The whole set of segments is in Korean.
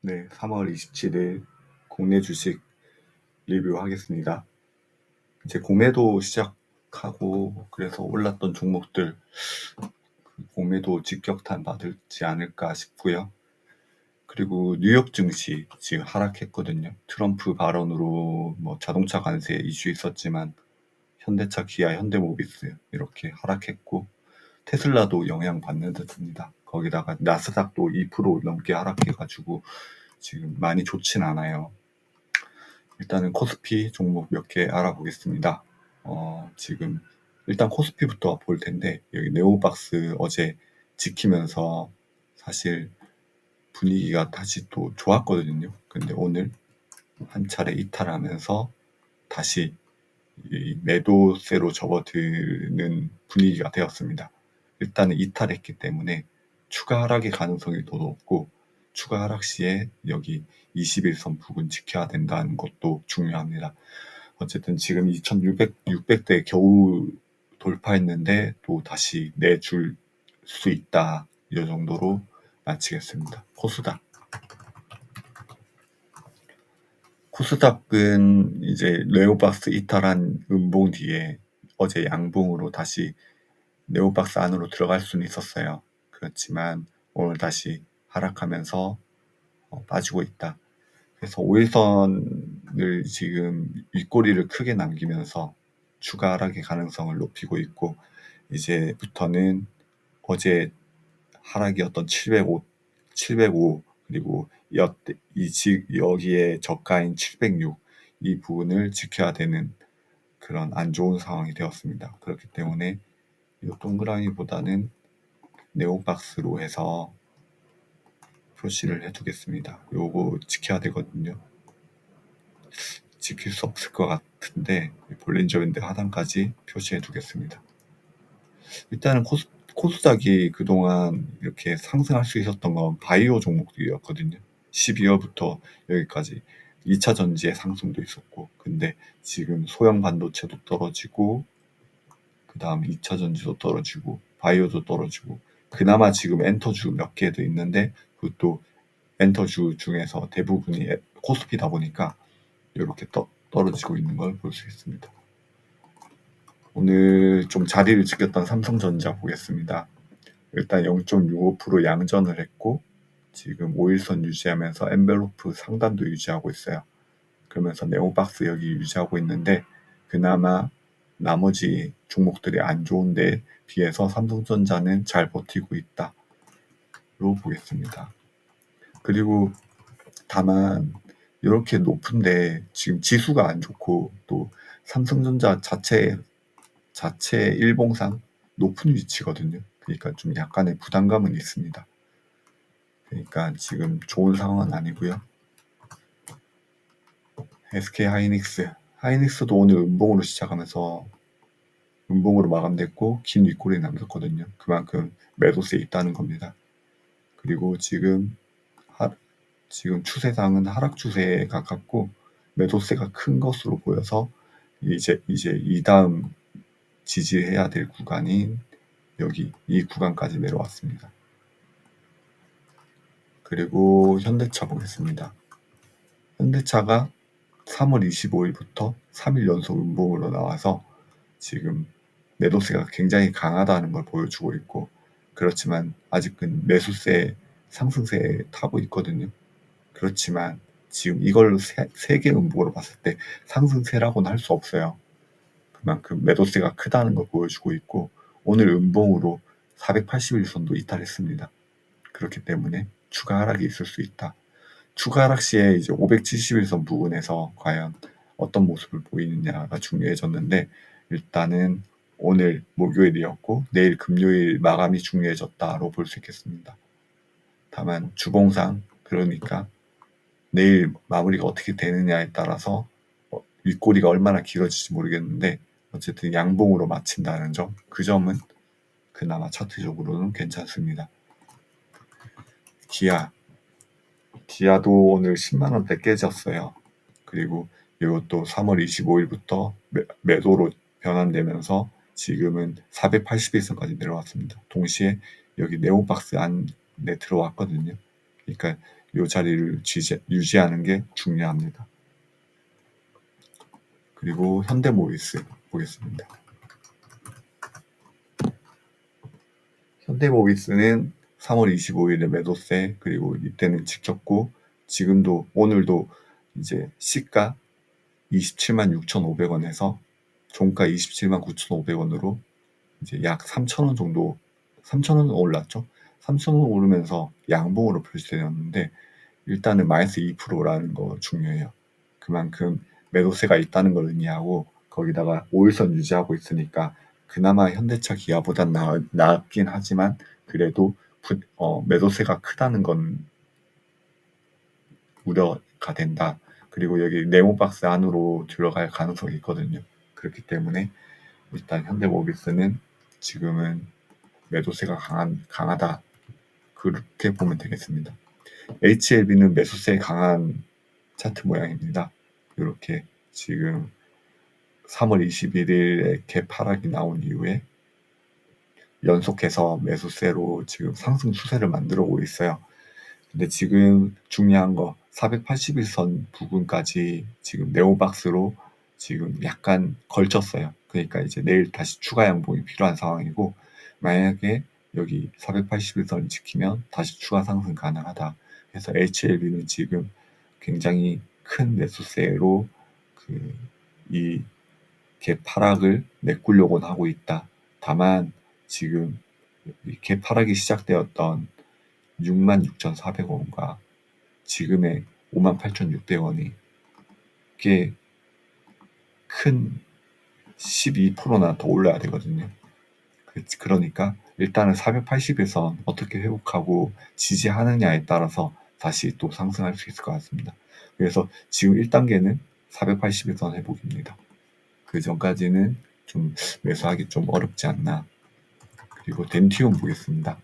네, 3월 27일 국내 주식 리뷰하겠습니다. 이제 공매도 시작하고 그래서 올랐던 종목들 공매도 직격탄 받을지 않을까 싶고요. 그리고 뉴욕 증시 지금 하락했거든요. 트럼프 발언으로 뭐 자동차 관세 이슈 있었지만 현대차, 기아, 현대모비스 이렇게 하락했고 테슬라도 영향받는 듯합니다. 거기다가 나스닥도 2% 넘게 하락해가지고 지금 많이 좋진 않아요. 일단은 코스피 종목 몇 개 알아보겠습니다. 지금 일단 코스피부터 볼 텐데 여기 네오박스 어제 지키면서 사실 분위기가 다시 또 좋았거든요. 근데 오늘 한 차례 이탈하면서 다시 이 매도세로 접어드는 분위기가 되었습니다. 일단은 이탈했기 때문에 추가 하락의 가능성이 더 높고 추가 하락 시에 여기 21선 부근 지켜야 된다는 것도 중요합니다. 어쨌든 지금 2600대 겨우 돌파했는데 또 다시 내줄 수 있다. 이 정도로 마치겠습니다. 코스닥은 이제 네오박스 이탈한 음봉 뒤에 어제 양봉으로 다시 네오박스 안으로 들어갈 수는 있었어요. 그렇지만 오늘 다시 하락하면서 빠지고 있다. 그래서 5일선을 지금 윗꼬리를 크게 남기면서 추가 하락의 가능성을 높이고 있고 이제부터는 어제 하락이었던 705 그리고 여기에 저가인 706 이 부분을 지켜야 되는 그런 안 좋은 상황이 되었습니다. 그렇기 때문에 이 동그라미보다는 네오박스로 해서 표시를 해두겠습니다. 요거 지켜야 되거든요. 지킬 수 없을 것 같은데 볼린저 밴드 하단까지 표시해 두겠습니다. 일단은 코스닥이 그동안 이렇게 상승할 수 있었던 건 바이오 종목들이었거든요. 12월부터 여기까지 2차 전지의 상승도 있었고 근데 지금 소형 반도체도 떨어지고 그 다음 2차 전지도 떨어지고 바이오도 떨어지고 그나마 지금 엔터주 몇 개도 있는데 그것도 엔터주 중에서 대부분이 코스피다 보니까 이렇게 떨어지고 있는 걸 볼 수 있습니다. 오늘 좀 자리를 지켰던 삼성전자 보겠습니다. 일단 0.65% 양전을 했고 지금 5일선 유지하면서 엔벨로프 상단도 유지하고 있어요. 그러면서 네오박스 여기 유지하고 있는데 그나마 나머지 종목들이 안 좋은데 비해서 삼성전자는 잘 버티고 있다로 보겠습니다. 그리고 다만 이렇게 높은데 지금 지수가 안 좋고 또 삼성전자 자체 일봉상 높은 위치거든요. 그러니까 좀 약간의 부담감은 있습니다. 그러니까 지금 좋은 상황은 아니고요. SK 하이닉스도 오늘 음봉으로 시작하면서 음봉으로 마감됐고 긴 윗꼬리 남겼거든요. 그만큼 매도세 있다는 겁니다. 그리고 지금 추세상은 하락 추세에 가깝고 매도세가 큰 것으로 보여서 이제 이 다음 지지해야 될 구간인 여기 이 구간까지 내려왔습니다. 그리고 현대차 보겠습니다. 현대차가 3월 25일부터 3일 연속 음봉으로 나와서 지금 매도세가 굉장히 강하다는 걸 보여주고 있고 그렇지만 아직은 매수세 상승세에 타고 있거든요. 그렇지만 지금 이걸 세개 음봉으로 봤을 때 상승세라고는 할 수 없어요. 그만큼 매도세가 크다는 걸 보여주고 있고 오늘 음봉으로 481선도 이탈했습니다. 그렇기 때문에 추가 하락이 있을 수 있다. 추가 하락 시에 이제 571선 부근에서 과연 어떤 모습을 보이느냐가 중요해졌는데 일단은 오늘 목요일이었고 내일 금요일 마감이 중요해졌다로 볼 수 있겠습니다. 다만 주봉상 그러니까 내일 마무리가 어떻게 되느냐에 따라서 윗꼬리가 얼마나 길어질지 모르겠는데 어쨌든 양봉으로 마친다는 점, 그 점은 그나마 차트적으로는 괜찮습니다. 기아도 오늘 10만원대 깨졌어요. 그리고 이것도 3월 25일부터 매도로 변환되면서 지금은 481선까지 내려왔습니다. 동시에 여기 네오박스 안에 들어왔거든요. 그러니까 이 자리를 유지하는 게 중요합니다. 그리고 현대모비스 보겠습니다. 현대모비스는 3월 25일에 매도세, 그리고 이때는 지켰고, 지금도 오늘도 이제 시가 27만 6,500원에서 종가 27만 9,500원으로 이제 약 3,000원 정도, 3,000원 올랐죠. 3,000원 오르면서 양봉으로 표시되었는데, 일단은 마이너스 2%라는 거 중요해요. 그만큼 매도세가 있다는 걸 의미하고, 거기다가 5일선 유지하고 있으니까 그나마 현대차 기아보다 낫긴 하지만, 그래도 매도세가 크다는 건 우려가 된다. 그리고 여기 네모박스 안으로 들어갈 가능성이 있거든요. 그렇기 때문에 일단 현대모비스는 지금은 매도세가 강하다. 그렇게 보면 되겠습니다. HLB는 매수세 강한 차트 모양입니다. 이렇게 지금 3월 21일에 갭 하락이 나온 이후에 연속해서 매수세로 지금 상승 추세를 만들어 오고 있어요. 근데 지금 중요한 거 481선 부근까지 지금 네오박스로 지금 약간 걸쳤어요. 그러니까 이제 내일 다시 추가 양봉이 필요한 상황이고, 만약에 여기 481선을 지키면 다시 추가 상승 가능하다. 그래서 HLB는 지금 굉장히 큰 매수세로 이 갭 하락을 메꾸려고는 하고 있다. 다만 지금 갭 하락이 시작되었던 66,400원과 지금의 58,600원이 꽤 큰 12%나 더 올라야 되거든요. 그러니까 일단은 480에선 어떻게 회복하고 지지하느냐에 따라서 다시 또 상승할 수 있을 것 같습니다. 그래서 지금 1단계는 480에선 회복입니다. 그 전까지는 좀 매수하기 좀 어렵지 않나. 그리고 덴티움 보겠습니다.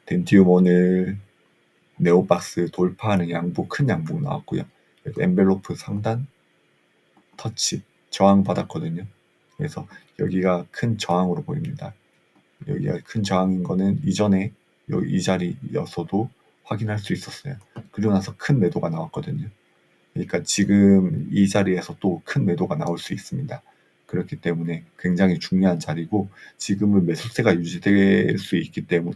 덴티움 오늘 네오박스 돌파하는 큰 양봉 나왔고요. 엔벨로프 상단 터치 저항 받았거든요. 그래서 여기가 큰 저항으로 보입니다. 여기가 큰 저항인 거는 이전에 이 자리여서도 확인할 수 있었어요. 그리고 나서 큰 매도가 나왔거든요. 그러니까 지금 이 자리에서 또 큰 매도가 나올 수 있습니다. 그렇기 때문에 굉장히 중요한 자리고, 지금은 매수세가 유지될 수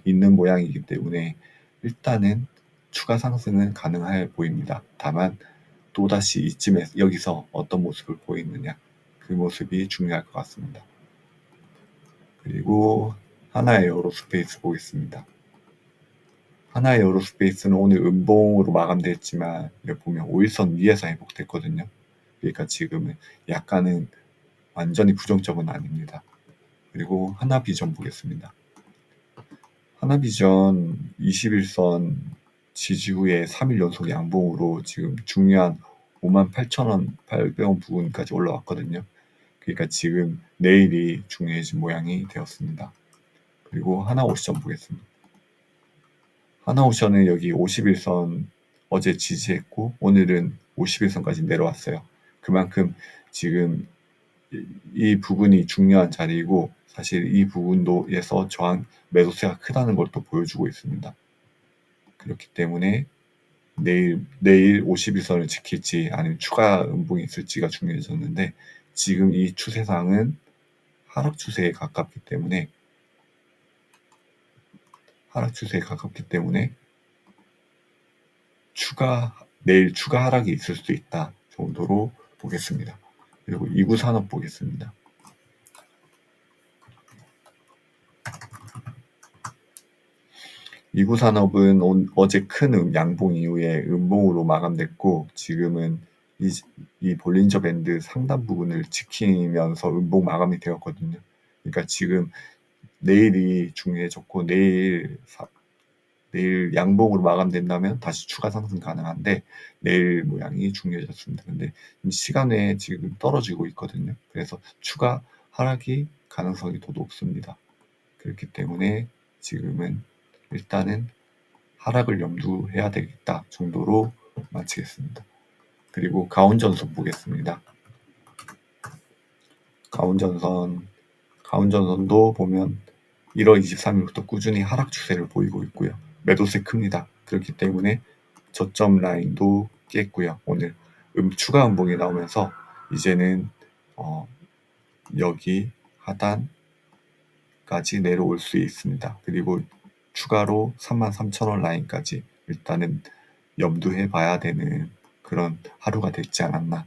있는 모양이기 때문에 일단은 추가 상승은 가능해 보입니다. 다만 또다시 여기서 어떤 모습을 보이느냐, 그 모습이 중요할 것 같습니다. 그리고 하나의 에어로스페이스 보겠습니다. 하나의 에어로스페이스는 오늘 음봉으로 마감됐지만 여기 보면 5일선 위에서 회복됐거든요. 그러니까 지금은 약간은 완전히 부정적은 아닙니다. 그리고 하나비전 보겠습니다. 하나비전 21선 지지 후에 3일 연속 양봉으로 지금 중요한 58,800원 부근까지 올라왔거든요. 그러니까 지금 내일이 중요해진 모양이 되었습니다. 그리고 하나오션 보겠습니다. 하나오션은 여기 51선 어제 지지했고 오늘은 51선까지 내려왔어요. 그만큼 지금 이 부분이 중요한 자리이고, 사실 이 부분도에서 저항 매도세가 크다는 걸 또 보여주고 있습니다. 그렇기 때문에 내일 51선을 지킬지 아니면 추가 음봉이 있을지가 중요해졌는데, 지금 이 추세상은 하락 추세에 가깝기 때문에 내일 추가 하락이 있을 수 있다 정도로 보겠습니다. 그리고 이구산업 보겠습니다. 이구산업은 어제 큰 양봉 이후에 음봉으로 마감됐고, 지금은 이 볼린저 밴드 상단 부분을 지키면서 음봉 마감이 되었거든요. 그러니까 지금 내일이 중요해졌고, 내일 양봉으로 마감된다면 다시 추가 상승 가능한데, 내일 모양이 중요해졌습니다. 근데 시간에 지금 떨어지고 있거든요. 그래서 추가 하락이 가능성이 더 높습니다. 그렇기 때문에 지금은 일단은 하락을 염두해야 되겠다 정도로 마치겠습니다. 그리고 가온전선 보겠습니다. 가온전선도 보면 1월 23일부터 꾸준히 하락 추세를 보이고 있고요. 매도세 큽니다. 그렇기 때문에 저점 라인도 깼고요. 오늘 추가 음봉이 나오면서 이제는 여기 하단까지 내려올 수 있습니다. 그리고 추가로 33,000원 라인까지 일단은 염두해 봐야 되는 그런 하루가 됐지 않았나.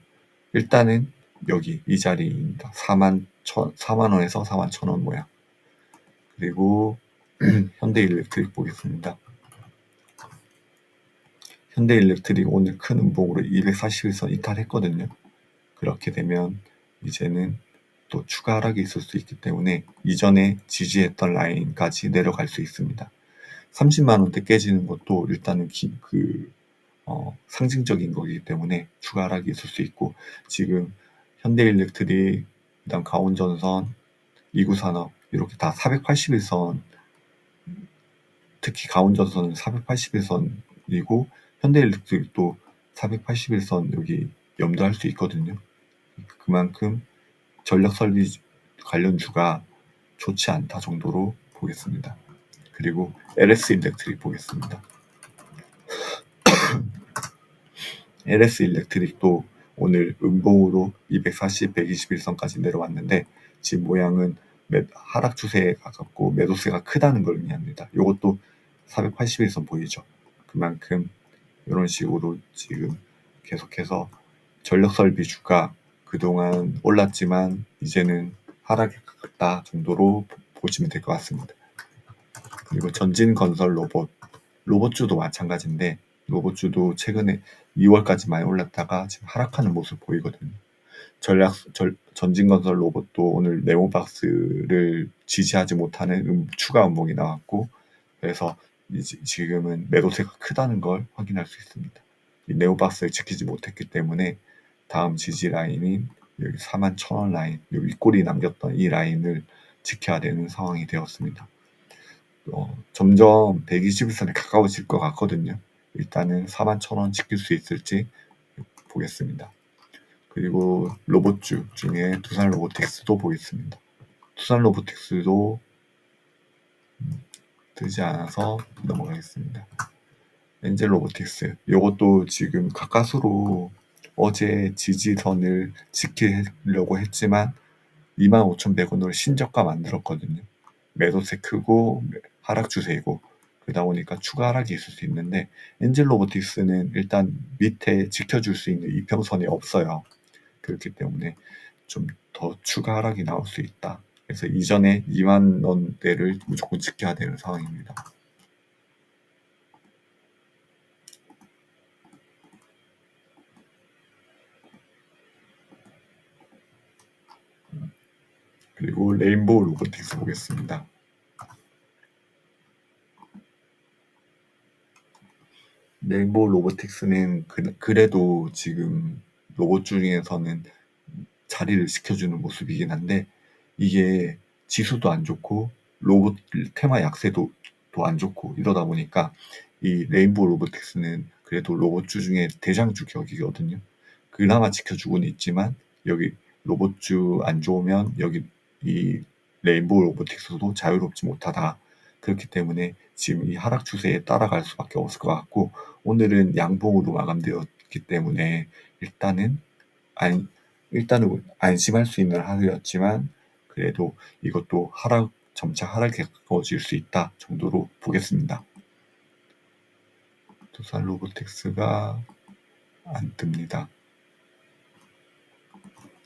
일단은 여기 이 자리입니다. 4만원에서 41,000원 모양. 그리고 현대일렉트릭 보겠습니다. 현대일렉트릭 오늘 큰 음봉으로 241선 이탈했거든요. 그렇게 되면 이제는 또 추가 하락이 있을 수 있기 때문에 이전에 지지했던 라인까지 내려갈 수 있습니다. 30만원대 깨지는 것도 일단은 상징적인 거기 때문에 추가 하락이 있을 수 있고, 지금 현대일렉트릭, 그다음 가온전선, 이구산업 이렇게 다 481선, 특히 가온전선은 481선이고 현대일렉트릭도 481선 여기 염두할 수 있거든요. 그만큼 전력설비 관련주가 좋지 않다 정도로 보겠습니다. 그리고 LS 일렉트릭 보겠습니다. LS 일렉트릭도 오늘 음봉으로 240, 121선까지 내려왔는데 지금 모양은 하락 추세에 가깝고 매도세가 크다는 걸 의미합니다. 이것도 481선 보이죠? 그만큼 이런 식으로 지금 계속해서 전력설비주가 그동안 올랐지만 이제는 하락에 가깝다 정도로 보시면 될 것 같습니다. 그리고 전진건설 로봇주도 마찬가지인데 로봇주도 최근에 2월까지 많이 올랐다가 지금 하락하는 모습 보이거든요. 전진건설 로봇도 오늘 네모박스를 지지하지 못하는 추가 음봉이 나왔고, 그래서 지금은 매도세가 크다는 걸 확인할 수 있습니다. 이 네모박스를 지키지 못했기 때문에 다음 지지 라인인 여기 41,000원 라인, 여기 윗골이 남겼던 이 라인을 지켜야 되는 상황이 되었습니다. 점점 121선에 가까워질 것 같거든요. 일단은 41,000원 지킬 수 있을지 보겠습니다. 그리고 로봇주 중에 두산 로보틱스도 보겠습니다. 두산 로보틱스도 뜨지 않아서 넘어가겠습니다. 엔젤 로보틱스, 이것도 지금 가까스로 어제 지지선을 지키려고 했지만 25,100원으로 신저가 만들었거든요. 매도세 크고 하락 추세이고, 그러다 보니까 추가 하락이 있을 수 있는데 엔젤 로보틱스는 일단 밑에 지켜줄 수 있는 이평선이 없어요. 그렇기 때문에 좀 더 추가 하락이 나올 수 있다. 그래서 이전에 2만원대를 무조건 지켜야 되는 상황입니다. 그리고 레인보우 로보틱스 보겠습니다. 레인보우 로보틱스는 그래도 지금 로봇 중에서는 자리를 지켜주는 모습이긴 한데 이게 지수도 안 좋고 로봇 테마 약세도 안 좋고 이러다 보니까 이 레인보우 로보틱스는 그래도 로봇주 중에 대장주 격이거든요. 그나마 지켜주고는 있지만 여기 로봇주 안 좋으면 여기 이 레인보우 로보틱스도 자유롭지 못하다. 그렇기 때문에 지금 이 하락 추세에 따라갈 수밖에 없을 것 같고, 오늘은 양봉으로 마감되었기 때문에 일단은 안심할 수 있는 하루였지만 그래도 이것도 점차 하락에 가까워질 수 있다 정도로 보겠습니다. 두산 로보틱스가 안 뜹니다.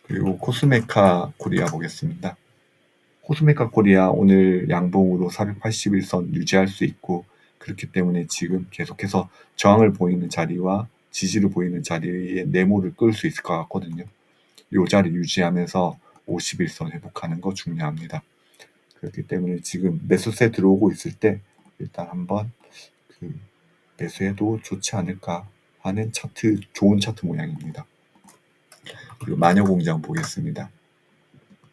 그리고 코스메카 코리아 보겠습니다. 코스메카 코리아 오늘 양봉으로 481선 유지할 수 있고, 그렇기 때문에 지금 계속해서 저항을 보이는 자리와 지지를 보이는 자리에 네모를 끌 수 있을 것 같거든요. 이 자리 유지하면서 51선 회복하는 거 중요합니다. 그렇기 때문에 지금 매수세 들어오고 있을 때 일단 한번 매수해도 좋지 않을까 하는 좋은 차트 모양입니다. 그리고 마녀공장 보겠습니다.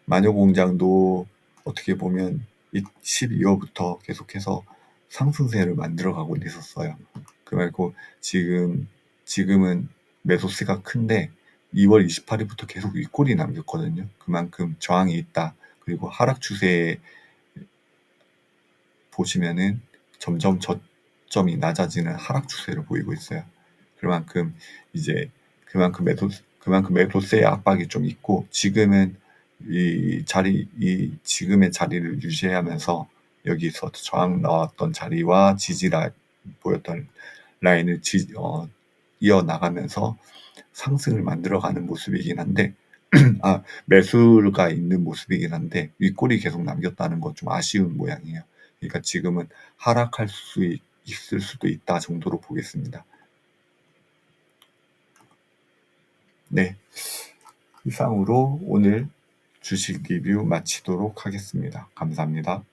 마녀공장도 어떻게 보면 12월부터 계속해서 상승세를 만들어가고 있었어요. 그 말고 지금은 매도세가 큰데 2월 28일부터 계속 윗골이 남겼거든요. 그만큼 저항이 있다. 그리고 하락 추세에 보시면은 점점 타점이 낮아지는 하락 추세를 보이고 있어요. 그만큼 매도세의 압박이 좀 있고, 지금은 이 지금의 자리를 유지하면서 여기서 저항 나왔던 자리와 보였던 라인을 이어나가면서 상승을 만들어가는 모습이긴 한데, 매수가 있는 모습이긴 한데 윗골이 계속 남겼다는 건 좀 아쉬운 모양이에요. 그러니까 지금은 하락할 수 있을 수도 있다 정도로 보겠습니다. 네, 이상으로 오늘 주식 리뷰 마치도록 하겠습니다. 감사합니다.